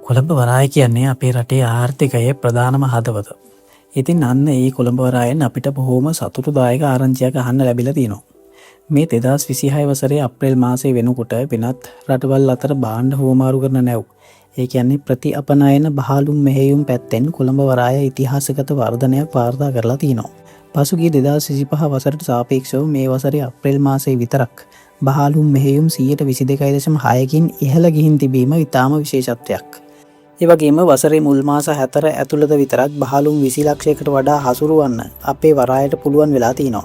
කොළඹ වරාය කියන්නේ අපේ රටේ ආර්ථිකයේ ප්‍රධානම හදවත. ඉතින් අන්න ඒ කොළඹ වරායෙන් අපිට බොහොම සතුටුදායක ආරංචියක් අහන්න ලැබිලා තියෙනවා. මේ 2026 වසරේ අප්‍රේල් මාසයේ වෙනකොට වෙනත් රටවල් අතර භාණ්ඩ හුවමාරු කරන නැව්. ඒ කියන්නේ ප්‍රති අපනයන බහලුම් මෙහෙයුම් පැත්තෙන් කොළඹ වරාය ඉතිහාසගත වර්ධනයක් වාර්තා කරලා තියෙනවා. පසුගිය 2025 වසරට සාපේක්ෂව මේ වසරේ අප්‍රේල් මාසයේ විතරක් බහලුම් මෙහෙයුම් 122.6කින් ඉහළ ගිහින් තිබීම ඉතාම විශේෂත්වයක්. ඒ වගේම වසරේ මුල් මාස 4 ඇතුළත විතරක් බහලුම් 20 ලක්ෂයකට වඩා හසුරුවන්න අපේ වරායට පුළුවන් වෙලා තිනවා.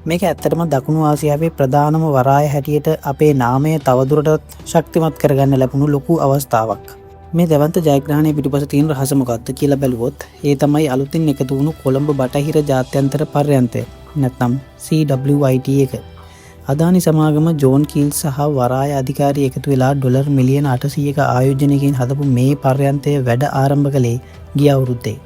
මේක ඇත්තටම දකුණු ආසියාවේ ප්‍රධානම වරාය හැටියට අපේ නාමය තවදුරටත් ශක්තිමත් කරගන්න ලැබුණු ලොකු අවස්ථාවක්. මේ දැවන්ත ජයග්‍රහණය පිටුපස තියෙන රහස මොකක්ද කියලා බැලුවොත් ඒ තමයි අලුතින් එකතු වුණු කොළඹ බටහිර ජාත්‍යන්තර පර්යන්තය නැත්නම් CWIT එක. අදානි සමාගම ජෝන් කීල්ස් සහ වරාය අධිකාරී එකතු වෙලා ඩොලර් මිලියන 800ක ආයෝජනයකින් හදපු මේ පර්යන්තය වැඩ ආරම්භ කළේ ගිය අවුරුද්දේ.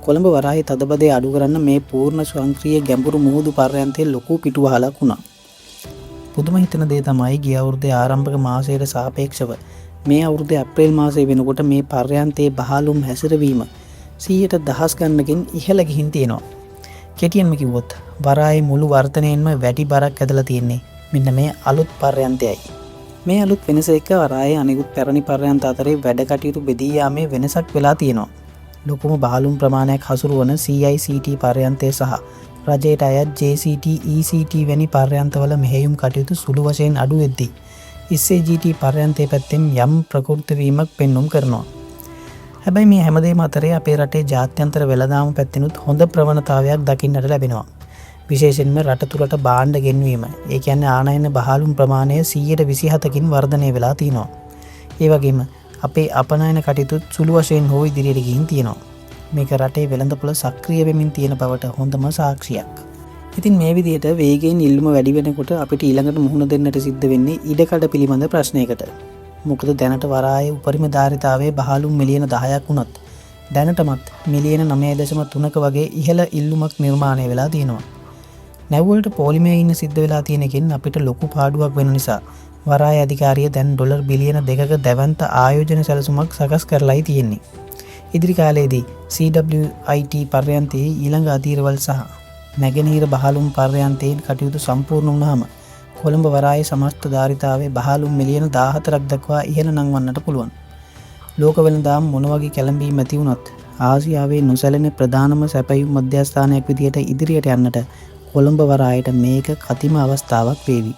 කොළඹ වරායේ තදබදය අඩු කරන්න මේ පූර්ණ ස්වයංක්‍රීය ගැඹුරු මුහුදු පර්යන්තයේ ලොකු පිටුවහලක් වුණා. පුදුම හිතන දේ තමයි ගිය අවුරුද්දේ ආරම්භක මාසයට සාපේක්ෂව මේ අවුරුද්දේ අප්‍රේල් මාසයේ වෙනකොට මේ පර්යන්තයේ බහලුම් හැසිරවීම 100% ගණනකින් ඉහළ ගිහින් තියෙනවා. කෙටියෙන්ම කිව්වොත් වරායේ මුළු වර්ධනයෙන්ම වැඩි බරක් ඇදලා තියෙන්නේ මෙන්න මේ අලුත් පර්යන්තයයි. මේ අලුත් වෙනස එක වරායේ අනිකුත් පැරණි පර්යන්ත අතරේ වැඩ කටයුතු බෙදී යාමේ වෙනසක් වෙලා තියෙනවා. ලොකුම බහලුම් ප්‍රමාණයක් හසුරුවන CICT පර්යන්තය සහ රජයට අයත් JCT ECT වැනි පර්යන්තවල මෙහෙයුම් කටයුතු සුළු වශයෙන් අඩු වෙද්දී SAGT පර්යන්තය පැත්තෙන් යම් ප්‍රකෘති වීමක් පෙන්눔 කරනවා. හැබැයි මේ හැමදේම අතරේ අපේ රටේ ජාත්‍යන්තර වෙළඳාම පැත්තෙනුත් හොඳ ප්‍රවණතාවයක් දකින්නට ලැබෙනවා. විශේෂයෙන්ම රට තුරට භාණ්ඩ ගෙන්වීම, ඒ කියන්නේ ආනයන බහලුම් ප්‍රමාණය 127කින් වර්ධනය වෙලා තියෙනවා. ඒ වගේම අපේ අපනයන කටයුතුත් සුළු වශයෙන් හෝ ඉදිරියට ගිහින් තියෙනවා. මේක රටේ වෙළඳපොළ සක්‍රිය වෙමින් තියෙන බවට හොඳම සාක්ෂියක්. ඉතින් මේ විදිහට වේගයෙන් ඉල්ලුම වැඩි වෙනකොට අපිට ඊළඟට මුහුණ දෙන්නට සිද්ධ වෙන්නේ ඉඩකඩ පිළිබඳ ප්‍රශ්නයකට. මොකද දැනට වරායේ උපරිම ධාරිතාවයේ බහලුම් මිලියන 10ක් වුණත් දැනටමත් මිලියන 9.3ක වගේ ඉහළ ඉල්ලුමක් නිර්මාණය වෙලා තියෙනවා. නැව්වලට පොලිමේ ඉන්න සිද්ධ වෙලා තියෙන එකෙන් අපිට ලොකු පාඩුවක් වෙන නිසා වරාය අධිකාරිය දැන් ඩොලර් බිලියන 2ක දැවන්ත ආයෝජන සැලසුමක් සකස් කරලායි තියෙන්නේ. ඉදිරි කාලයේදී CWIT පර්යන්තයේ ඊළඟ අධීරවල් සහ නැගෙනහිර බහලුම් පර්යන්තයෙන් කටයුතු සම්පූර්ණ වුණාම කොළඹ වරායේ සමස්ත ධාරිතාවයේ බහලුම් මිලියන 14ක් දක්වා ඉහළ නංවන්නට පුළුවන්. ලෝක වෙළඳාම් මොන වගේ කැළඹීම් ඇති වුණත් ආසියාවේ නොසැලෙන ප්‍රධානම සැපයුම් මධ්‍යස්ථානයක් විදියට ඉදිරියට යන්නට කොළඹ වරායට මේක කතිම අවස්ථාවක් වේවි.